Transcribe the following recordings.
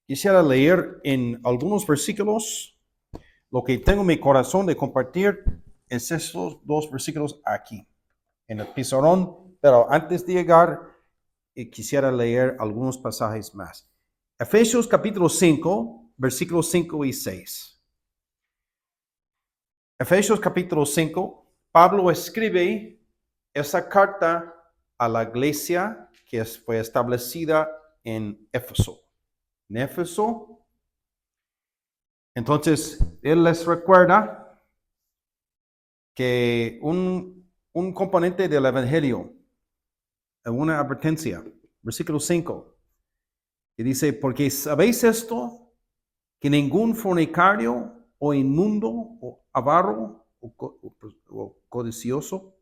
Quisiera leer en algunos versículos lo que tengo en mi corazón de compartir es estos dos versículos aquí, en el pizarrón, pero antes de llegar, quisiera leer algunos pasajes más. Efesios capítulo 5, versículos 5 y 6. Efesios capítulo 5, Pablo escribe esa carta a la iglesia que fue establecida en Éfeso. En Éfeso, entonces, él les recuerda que un componente del Evangelio, una advertencia, versículo 5, que dice, porque sabéis esto, que ningún fornicario o inmundo o avaro o codicioso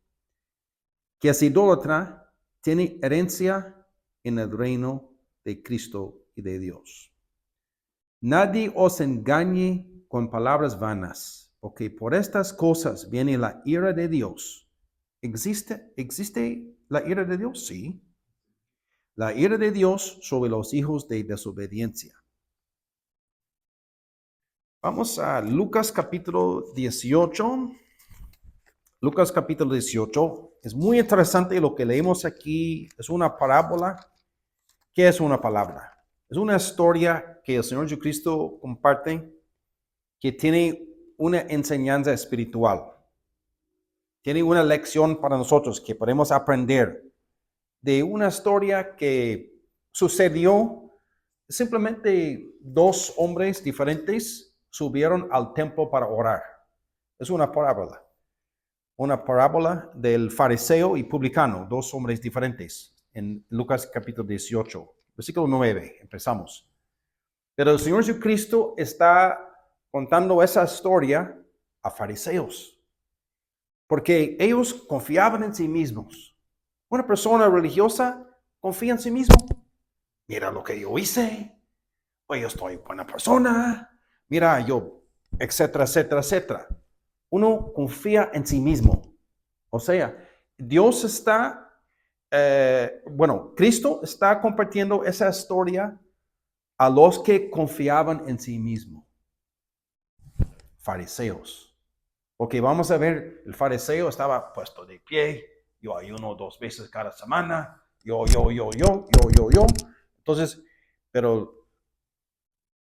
que es idólatra tiene herencia en el reino de Cristo y de Dios. Nadie os engañe con palabras vanas, porque por estas cosas viene la ira de Dios. ¿Existe la ira de Dios? Sí. La ira de Dios sobre los hijos de desobediencia. Vamos a Lucas capítulo 18. Lucas capítulo 18. Es muy interesante lo que leemos aquí. Es una parábola. ¿Qué es una palabra? Es una historia que el Señor Jesucristo comparte que tiene una enseñanza espiritual. Tiene una lección para nosotros que podemos aprender de una historia que sucedió. Simplemente dos hombres diferentes subieron al templo para orar. Es una parábola. Una parábola del fariseo y publicano, dos hombres diferentes, en Lucas capítulo 18, versículo 9, empezamos. Pero el Señor Jesucristo está contando esa historia a fariseos, porque ellos confiaban en sí mismos. Una persona religiosa confía en sí mismo. Mira lo que yo hice, pues yo estoy buena persona, mira yo, etcétera, etcétera, etcétera. Uno confía en sí mismo. O sea, Dios está, Cristo está compartiendo esa historia a los que confiaban en sí mismo. Fariseos. Porque vamos a ver, el fariseo estaba puesto de pie, yo ayuno 2 veces cada semana, yo. Entonces, pero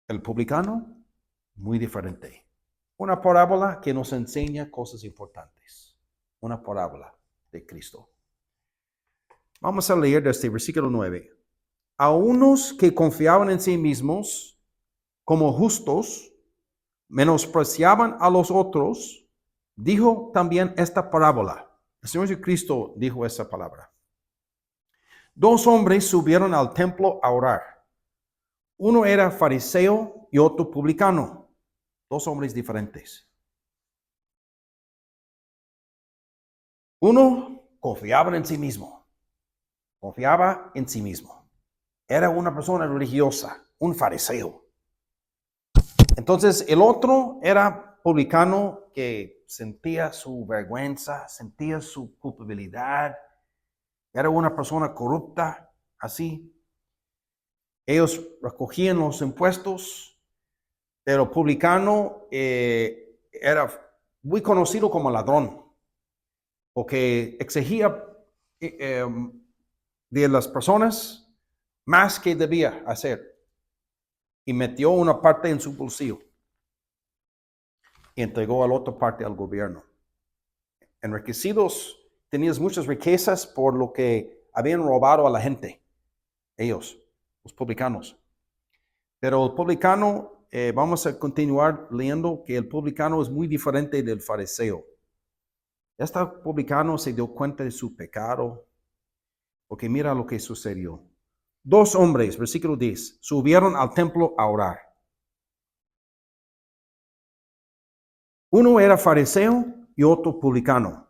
el publicano, muy diferente. Una parábola que nos enseña cosas importantes. Una parábola de Cristo. Vamos a leer desde el versículo 9. A unos que confiaban en sí mismos como justos, menospreciaban a los otros, dijo también esta parábola. El Señor Jesucristo dijo esa palabra. 2 hombres subieron al templo a orar. Uno era fariseo y otro publicano. 2 hombres diferentes. Uno confiaba en sí mismo. Confiaba en sí mismo. Era una persona religiosa, un fariseo. Entonces el otro era publicano que sentía su vergüenza, sentía su culpabilidad. Era una persona corrupta, así. Ellos recogían los impuestos, pero publicano era muy conocido como ladrón, porque exigía de las personas más que debía hacer. Y metió una parte en su bolsillo y entregó la otra parte al gobierno. Enriquecidos, tenían muchas riquezas por lo que habían robado a la gente, ellos, los publicanos. Pero el publicano, vamos a continuar leyendo que el publicano es muy diferente del fariseo. Este publicano se dio cuenta de su pecado, porque mira lo que sucedió. 2 hombres, versículo 10, subieron al templo a orar. Uno era fariseo y otro publicano.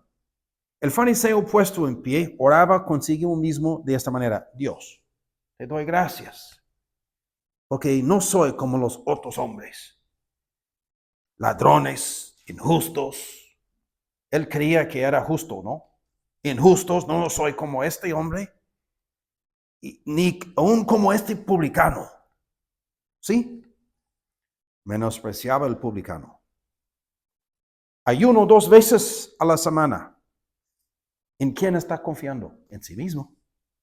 El fariseo puesto en pie oraba consigo mismo de esta manera: Dios, te doy gracias, porque no soy como los otros hombres, ladrones, injustos. Él creía que era justo, ¿no? Injustos, no soy como este hombre, ni aún como este publicano. ¿Sí? Menospreciaba el publicano. Ayuno 2 veces a la semana. ¿En quién está confiando? En sí mismo.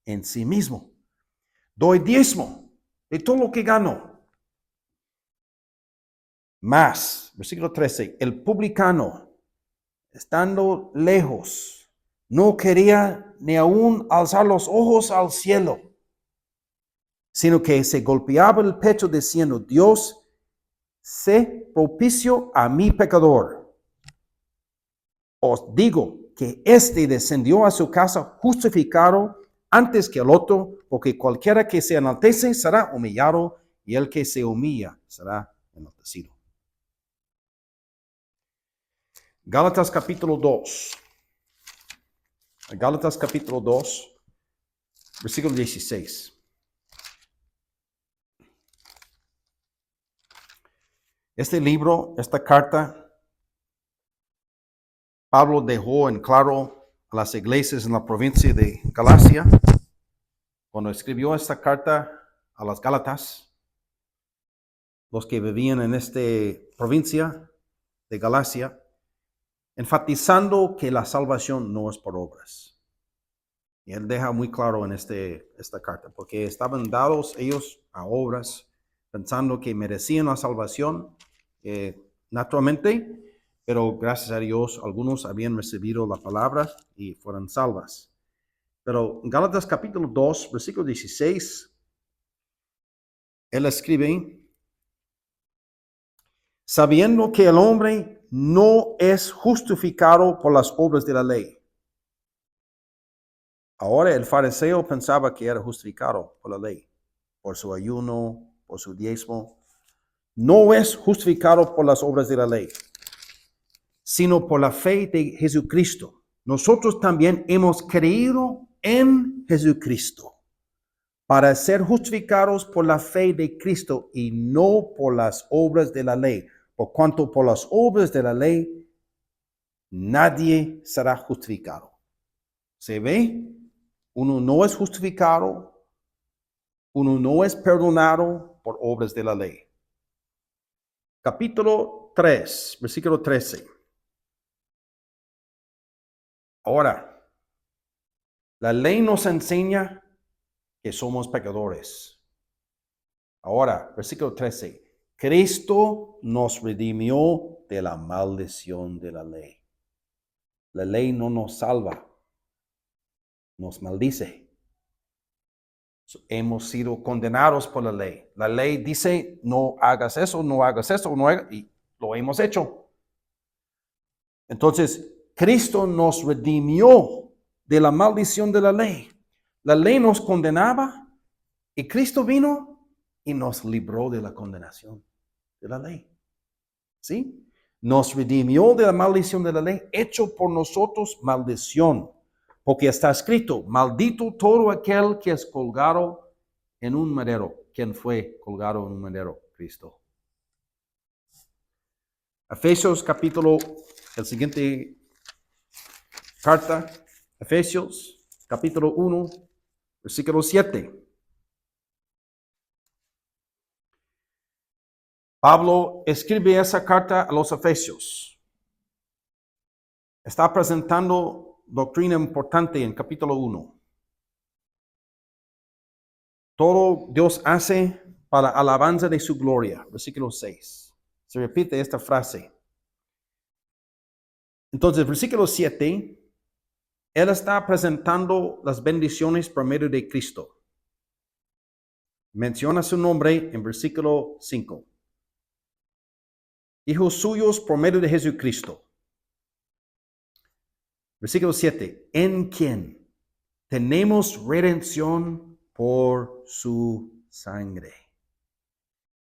En sí mismo. Doy diezmo de todo lo que gano. Más, versículo 13, el publicano, estando lejos, no quería ni aún alzar los ojos al cielo, sino que se golpeaba el pecho diciendo, Dios, sé propicio a mi pecador. Os digo que éste descendió a su casa justificado antes que el otro, porque cualquiera que se enaltece será humillado, y el que se humilla será enaltecido. Gálatas capítulo 2. Gálatas capítulo 2, versículo 16. Este libro, esta carta, Pablo dejó en claro a las iglesias en la provincia de Galacia. Cuando escribió esta carta a las Gálatas, los que vivían en esta provincia de Galacia, enfatizando que la salvación no es por obras. Y él deja muy claro en esta carta, porque estaban dados ellos a obras, pensando que merecían la salvación naturalmente, pero gracias a Dios algunos habían recibido la palabra y fueron salvas. Pero en Gálatas capítulo 2, versículo 16, él escribe, sabiendo que el hombre no es justificado por las obras de la ley. Ahora el fariseo pensaba que era justificado por la ley, por su ayuno, por su diezmo. No es justificado por las obras de la ley, sino por la fe de Jesucristo. Nosotros también hemos creído en Jesucristo para ser justificados por la fe de Cristo y no por las obras de la ley. Por cuanto por las obras de la ley nadie será justificado. ¿Se ve? Uno no es justificado, uno no es perdonado por obras de la ley. Capítulo 3, versículo 13. Ahora, la ley nos enseña que somos pecadores. Ahora, versículo 13. Cristo nos redimió de la maldición de la ley. La ley no nos salva, nos maldice. Hemos sido condenados por la ley. La ley dice, no hagas eso, no hagas eso, no hagas, y lo hemos hecho. Entonces, Cristo nos redimió de la maldición de la ley. La ley nos condenaba y Cristo vino y nos libró de la condenación de la ley. ¿Sí? Nos redimió de la maldición de la ley, hecho por nosotros maldición. Porque está escrito, maldito todo aquel que es colgado en un madero. ¿Quién fue colgado en un madero? Cristo. Efesios capítulo, el siguiente carta, Efesios capítulo 1, versículo 7. Pablo escribe esa carta a los Efesios. Está presentando doctrina importante en capítulo 1. Todo Dios hace para alabanza de su gloria. Versículo 6. Se repite esta frase. Entonces, versículo 7, Él está presentando las bendiciones por medio de Cristo. Menciona su nombre en versículo 5. Hijos suyos por medio de Jesucristo. Versículo 7. En quien tenemos redención por su sangre.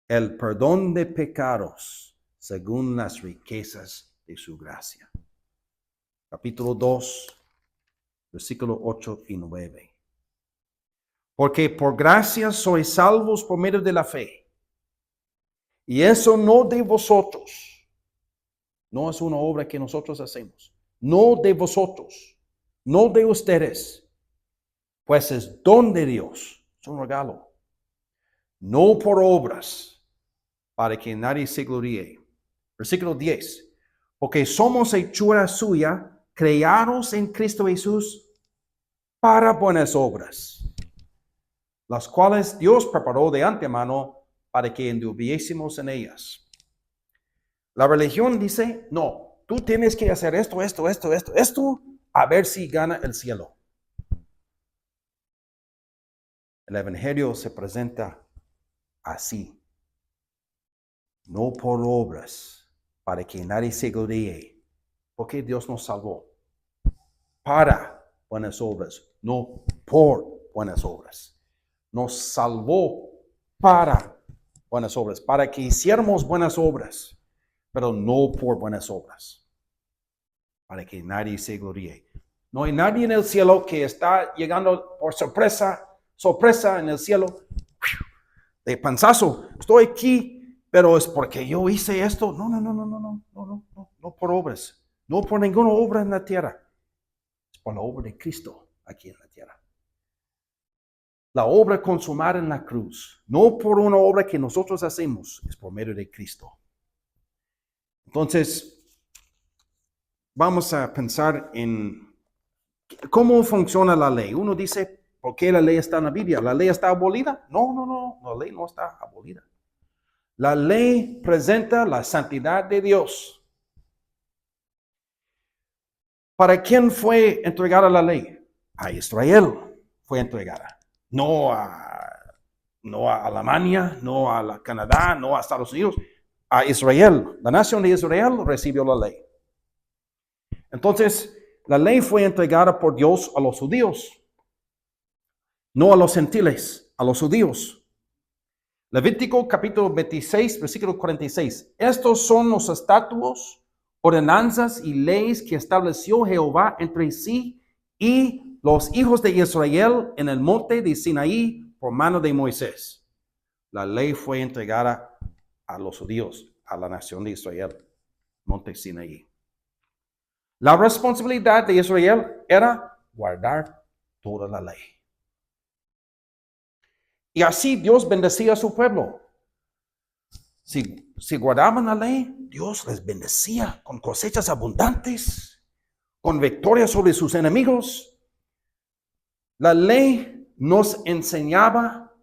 El perdón de pecados según las riquezas de su gracia. Capítulo 2, versículo 8 y 9. Porque por gracia sois salvos por medio de la fe. Y eso no de vosotros. No es una obra que nosotros hacemos. No de vosotros. No de ustedes. Pues es don de Dios. Es un regalo. No por obras, para que nadie se gloríe. Versículo 10. Porque somos hechura suya, creados en Cristo Jesús para buenas obras, las cuales Dios preparó de antemano para que anduviésemos en ellas. La religión dice, no, tú tienes que hacer esto, a ver si gana el cielo. El Evangelio se presenta así, no por obras, para que nadie se gloríe, porque Dios nos salvó para buenas obras, no por buenas obras. Nos salvó para buenas obras, para que hiciéramos buenas obras, pero no por buenas obras, para que nadie se gloríe. No hay nadie en el cielo que está llegando por sorpresa en el cielo, de panzazo, estoy aquí, pero es porque yo hice esto. No por obras, no por ninguna obra en la tierra, es por la obra de Cristo aquí en la tierra. La obra consumada en la cruz, no por una obra que nosotros hacemos, es por medio de Cristo. Entonces, vamos a pensar en cómo funciona la ley. Uno dice, ¿por qué la ley está en la Biblia? ¿La ley está abolida? No, la ley no está abolida. La ley presenta la santidad de Dios. ¿Para quién fue entregada la ley? A Israel fue entregada. No a Alemania, no a Canadá, no a Estados Unidos. A Israel. La nación de Israel recibió la ley. Entonces, la ley fue entregada por Dios a los judíos, no a los gentiles, a los judíos. Levítico capítulo 26, versículo 46. Estos son los estatutos, ordenanzas y leyes que estableció Jehová entre sí y los hijos de Israel en el monte de Sinaí por mano de Moisés. La ley fue entregada a los judíos, a la nación de Israel, monte Sinaí. La responsabilidad de Israel era guardar toda la ley. Y así Dios bendecía a su pueblo. Si guardaban la ley, Dios les bendecía con cosechas abundantes, con victoria sobre sus enemigos. La ley nos enseñaba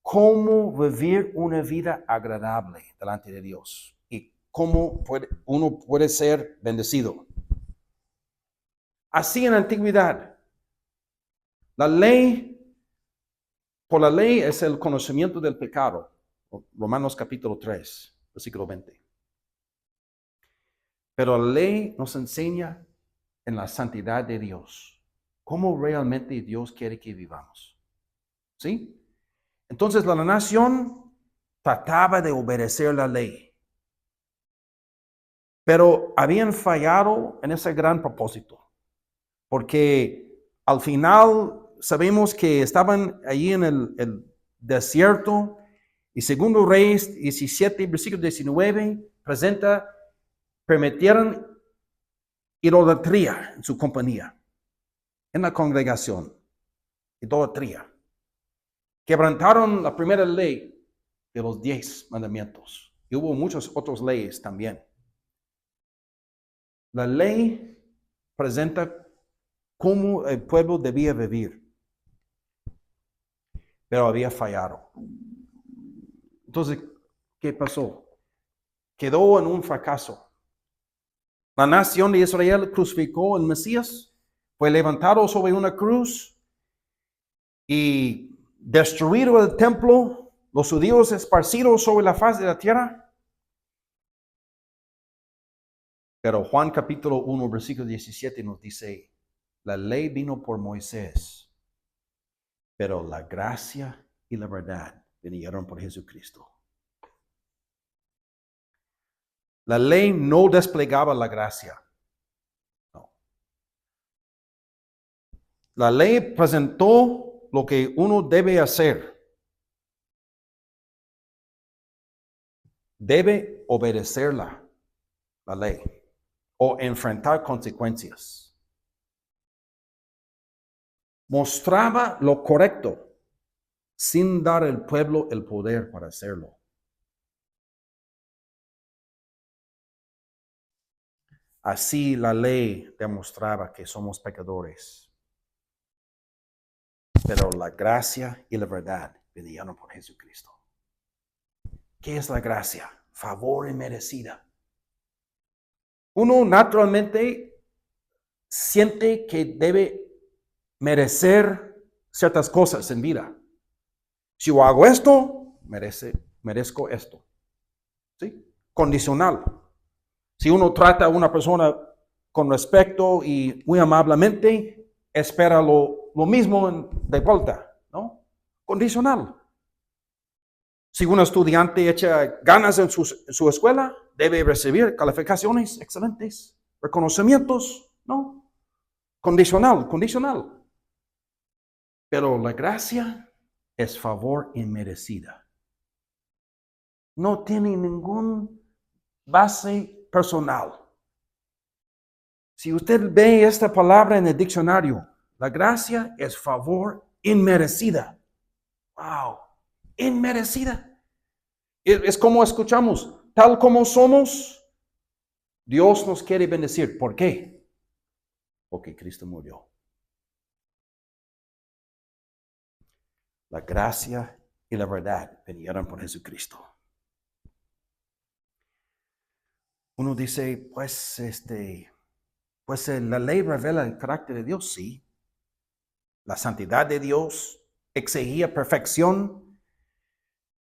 cómo vivir una vida agradable delante de Dios y cómo uno puede ser bendecido. Así en la antigüedad, por la ley es el conocimiento del pecado. Romanos capítulo 3, versículo 20. Pero la ley nos enseña en la santidad de Dios, cómo realmente Dios quiere que vivamos. ¿Sí? Entonces la nación trataba de obedecer la ley, pero habían fallado en ese gran propósito, porque al final sabemos que estaban allí en el desierto, y segundo Reyes 17, versículo 19, permitieron idolatría en su compañía, en la congregación, idolatría. Quebrantaron la primera ley de los 10 mandamientos, y hubo muchas otras leyes también. La ley presenta cómo el pueblo debía vivir, pero había fallado. Entonces, ¿qué pasó? Quedó en un fracaso. La nación de Israel crucificó al Mesías, fue levantado sobre una cruz y destruido el templo, los judíos esparcidos sobre la faz de la tierra. Pero Juan capítulo 1, versículo 17 nos dice, la ley vino por Moisés, pero la gracia y la verdad vinieron por Jesucristo. La ley no desplegaba la gracia. No. La ley presentó lo que uno debe hacer. Debe obedecerla, la ley, o enfrentar consecuencias. Mostraba lo correcto sin dar al pueblo el poder para hacerlo. Así la ley demostraba que somos pecadores. Pero la gracia y la verdad vinieron por Jesucristo. ¿Qué es la gracia? Favor inmerecida. Uno naturalmente siente que debe merecer ciertas cosas en vida. Si yo hago esto, merezco esto. ¿Sí? Condicional. Si uno trata a una persona con respeto y muy amablemente, espera lo mismo de vuelta, ¿no? Condicional. Si un estudiante echa ganas en su escuela, debe recibir calificaciones excelentes, reconocimientos, ¿no? Condicional, condicional. Pero la gracia es favor inmerecida. No tiene ningún base personal. Si usted ve esta palabra en el diccionario, la gracia es favor inmerecida. Wow, inmerecida. Es como escuchamos, tal como somos, Dios nos quiere bendecir. ¿Por qué? Porque Cristo murió. La gracia y la verdad vinieron por Jesucristo. Uno dice, pues la ley revela el carácter de Dios, sí. La santidad de Dios exigía perfección,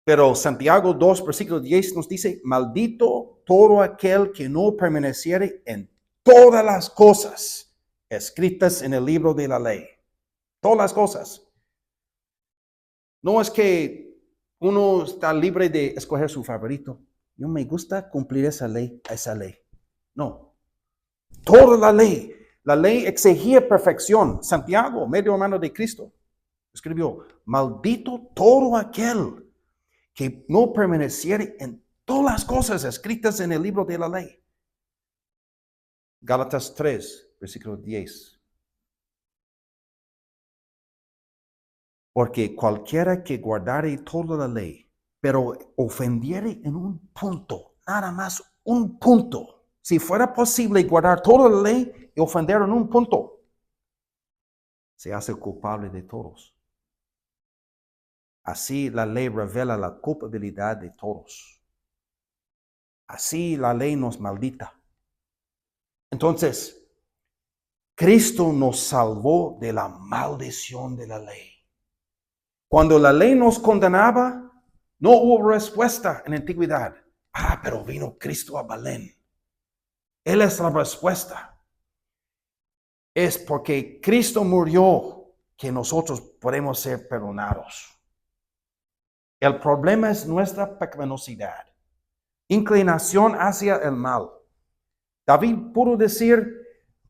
pero Santiago 2, versículo 10 nos dice, maldito todo aquel que no permaneciere en todas las cosas escritas en el libro de la ley. Todas las cosas. No es que uno está libre de escoger su favorito. Yo me gusta cumplir esa ley. No. Toda la ley. La ley exigía perfección. Santiago, medio hermano de Cristo, escribió, maldito todo aquel que no permaneciere en todas las cosas escritas en el libro de la ley. Gálatas 3, versículo 10. Porque cualquiera que guardare toda la ley, pero ofendiere en un punto, nada más un punto. Si fuera posible guardar toda la ley y ofender en un punto, se hace culpable de todos. Así la ley revela la culpabilidad de todos. Así la ley nos maldita. Entonces, Cristo nos salvó de la maldición de la ley. Cuando la ley nos condenaba, no hubo respuesta en la antigüedad. Pero vino Cristo a Belén. Él es la respuesta. Es porque Cristo murió que nosotros podemos ser perdonados. El problema es nuestra pecaminosidad, inclinación hacia el mal. David pudo decir,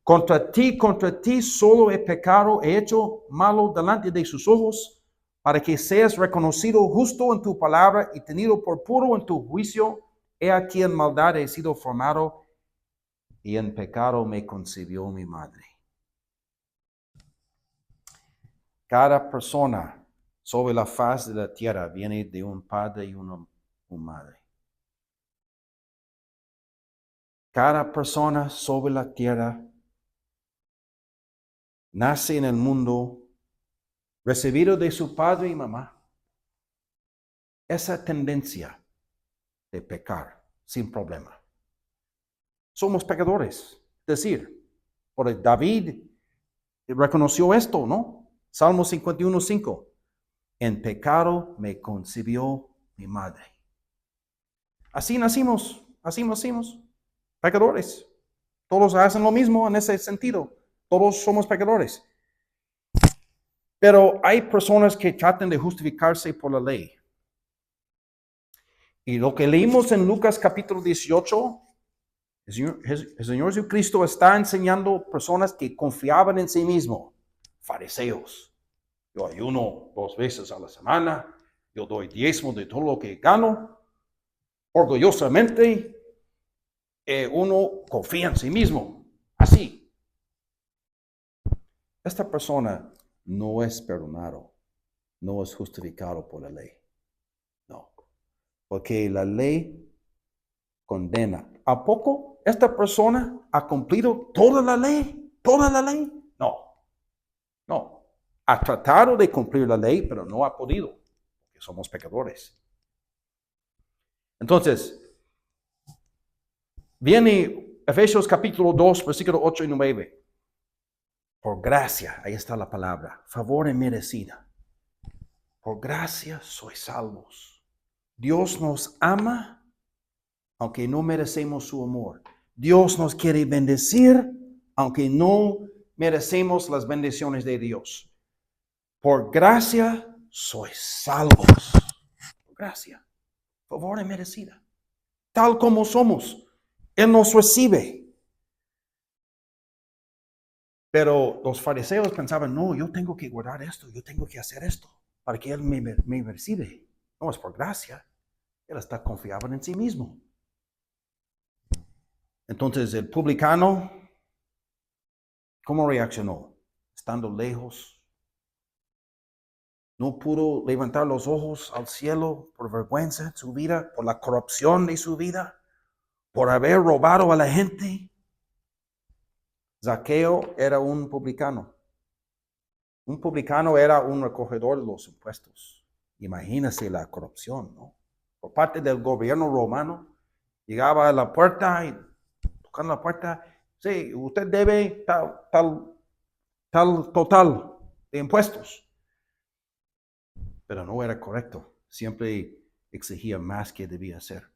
contra ti solo he pecado, he hecho malo delante de sus ojos, para que seas reconocido justo en tu palabra y tenido por puro en tu juicio. He aquí en maldad he sido formado y en pecado me concibió mi madre. Cada persona sobre la faz de la tierra viene de un padre y una madre. Cada persona sobre la tierra nace en el mundo recibido de su padre y mamá. Esa tendencia de pecar sin problema. Somos pecadores. Es decir, por David reconoció esto, ¿no? Salmo 51:5. En pecado me concibió mi madre. Así nacimos, pecadores. Todos hacen lo mismo en ese sentido. Todos somos pecadores. Pero hay personas que tratan de justificarse por la ley. Y lo que leímos en Lucas capítulo 18, el Señor Jesucristo está enseñando a personas que confiaban en sí mismos, fariseos. Yo ayuno 2 veces a la semana, yo doy diezmo de todo lo que gano. Orgullosamente, uno confía en sí mismo, así. Esta persona no es perdonado, no es justificado por la ley. No, porque la ley condena. ¿A poco? esta persona ha cumplido toda la ley, toda la ley. No. Ha tratado de cumplir la ley, pero no ha podido, porque somos pecadores. Entonces, viene Efesios capítulo 2, versículo 8 y 9. Por gracia, ahí está la palabra, favor inmerecida. Por gracia sois salvos. Dios nos ama, aunque no merecemos su amor. Dios nos quiere bendecir, aunque no merecemos las bendiciones de Dios. Por gracia sois salvos. Por gracia, favor inmerecida. Tal como somos, Él nos recibe. Pero los fariseos pensaban, no, yo tengo que guardar esto, yo tengo que hacer esto, para que Él me recibe. No, es por gracia. Él está confiado en sí mismo. Entonces el publicano, ¿cómo reaccionó? Estando lejos, no pudo levantar los ojos al cielo por vergüenza de su vida, por la corrupción de su vida, por haber robado a la gente. Zaqueo era un publicano. Un publicano era un recogedor de los impuestos. Imagínese la corrupción, ¿no? Por parte del gobierno romano, llegaba a la puerta y tocando la puerta, sí, usted debe tal total de impuestos. Pero no era correcto. Siempre exigía más que debía hacer.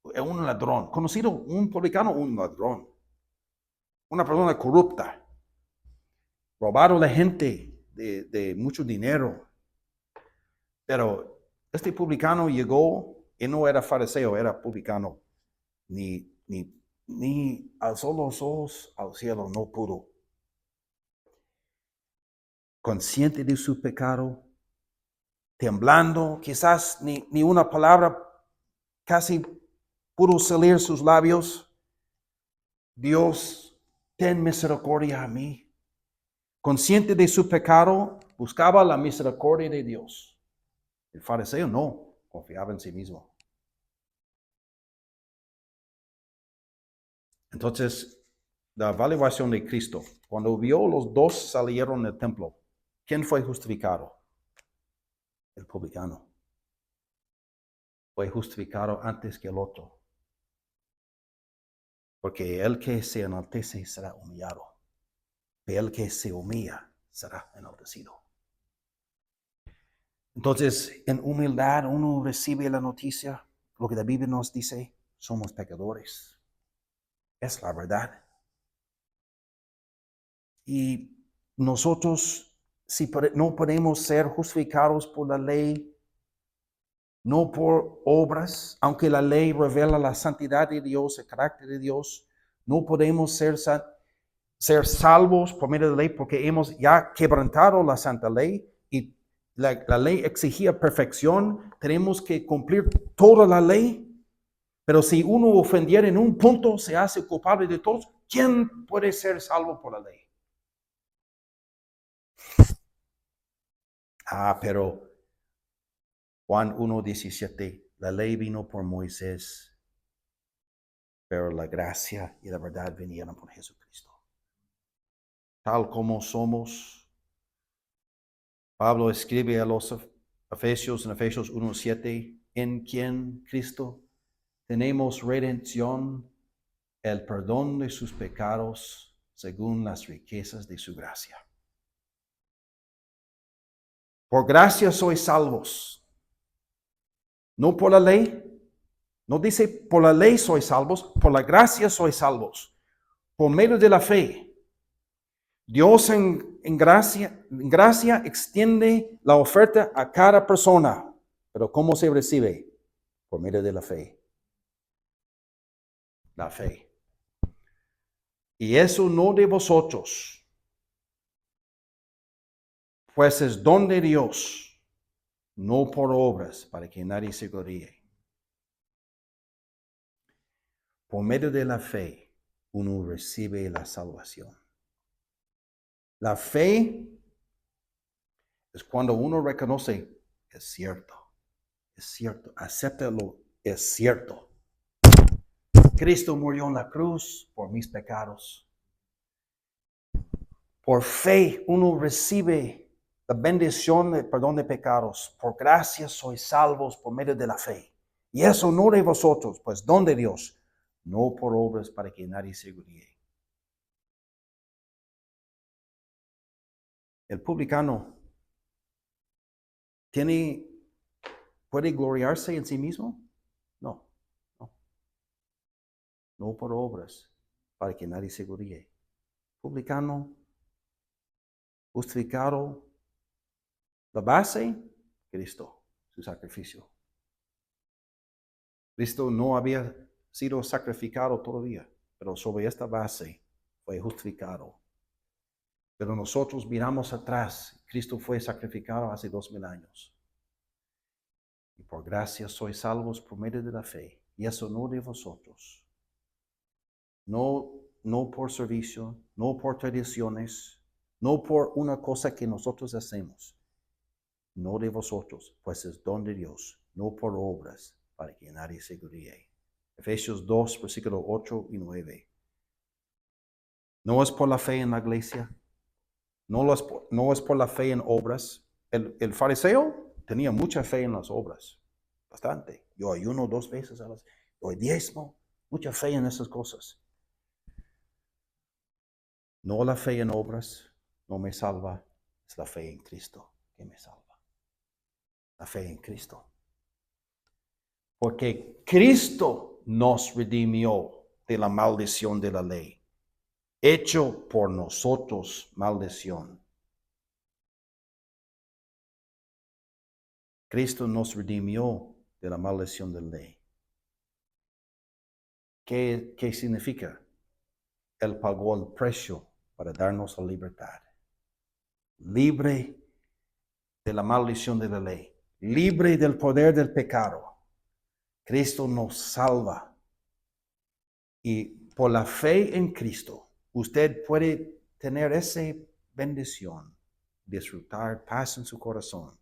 Un ladrón, conocido un publicano, un ladrón. Una persona corrupta. Robaron a la gente de mucho dinero. Pero este publicano llegó y no era fariseo, era publicano. Ni alzó los ojos al cielo, no pudo. Consciente de su pecado, temblando, quizás ni una palabra casi pudo salir sus labios. Dios, ten misericordia a mí. Consciente de su pecado, buscaba la misericordia de Dios. El fariseo no, confiaba en sí mismo. Entonces, la evaluación de Cristo, cuando vio los dos salieron del templo, ¿quién fue justificado? El publicano. Fue justificado antes que el otro. Porque el que se enaltece será humillado. Y el que se humilla será enaltecido. Entonces, en humildad uno recibe la noticia, lo que la Biblia nos dice, somos pecadores. Es la verdad. Y nosotros, si no podemos ser justificados por la ley, no por obras, aunque la ley revela la santidad de Dios, el carácter de Dios, no podemos ser salvos por medio de la ley porque hemos ya quebrantado la santa ley y la ley exigía perfección. Tenemos que cumplir toda la ley. Pero si uno ofendiera en un punto, se hace culpable de todos. ¿Quién puede ser salvo por la ley? Pero Juan 1:17, la ley vino por Moisés, pero la gracia y la verdad vinieron por Jesucristo. Tal como somos, Pablo escribe a los Efesios en Efesios 1:7, en quien Cristo tenemos redención, el perdón de sus pecados según las riquezas de su gracia. Por gracia sois salvos. No por la ley. No dice por la ley sois salvos, por la gracia sois salvos. Por medio de la fe. Dios en gracia extiende la oferta a cada persona. Pero ¿cómo se recibe? Por medio de la fe. La fe. Y eso no de vosotros, pues es don de Dios, no por obras, para que nadie se gloríe. Por medio de la fe, uno recibe la salvación. La fe es cuando uno reconoce, es cierto, acéptalo, es cierto. Cristo murió en la cruz por mis pecados. Por fe uno recibe la bendición del perdón de pecados. Por gracia sois salvos por medio de la fe. Y eso no de vosotros, pues don de Dios, no por obras para que nadie se gloríe. El publicano puede gloriarse en sí mismo? No. No por obras para que nadie se gloríe. Publicano, justificado, la base, Cristo, su sacrificio. Cristo no había sido sacrificado todavía, pero sobre esta base fue justificado. Pero nosotros miramos atrás, Cristo fue sacrificado hace 2000 años. Y por gracia sois salvos por medio de la fe. Y eso no de vosotros. No por servicio, no por tradiciones, no por una cosa que nosotros hacemos. No de vosotros, pues es don de Dios, no por obras, para que nadie se gloríe. Efesios 2, versículos 8 y 9. No es por la fe en la iglesia, no es por la fe en obras. El fariseo tenía mucha fe en las obras, bastante. Yo ayuno 2 veces a las, doy diezmo, mucha fe en esas cosas. No la fe en obras no me salva, es la fe en Cristo que me salva. La fe en Cristo. Porque Cristo nos redimió de la maldición de la ley, hecho por nosotros maldición. Cristo nos redimió de la maldición de la ley. ¿Qué significa? Él pagó el precio para darnos la libertad. Libre de la maldición de la ley. Libre del poder del pecado. Cristo nos salva. Y por la fe en Cristo, usted puede tener esa bendición, disfrutar paz en su corazón.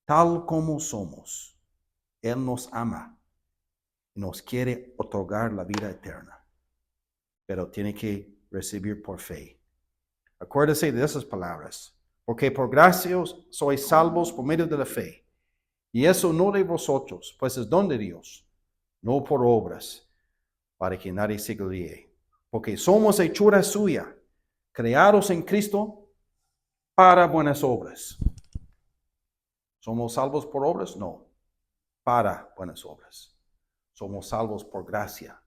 Tal como somos, Él nos ama y nos quiere otorgar la vida eterna. Pero tiene que recibir por fe. Acuérdese de esas palabras. Porque por gracia sois salvos por medio de la fe. Y eso no de vosotros, pues es don de Dios, no por obras, para que nadie se gloríe. Porque somos hechura suya, creados en Cristo para buenas obras. ¿Somos salvos por obras? No, para buenas obras. Somos salvos por gracia,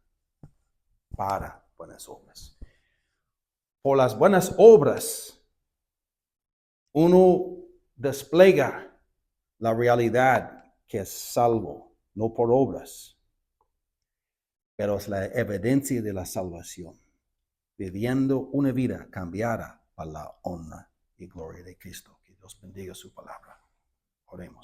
para buenas obras. Por las buenas obras, uno despliega la realidad que es salvo, no por obras, pero es la evidencia de la salvación, viviendo una vida cambiada para la honra y gloria de Cristo. Que Dios bendiga su palabra. Oremos.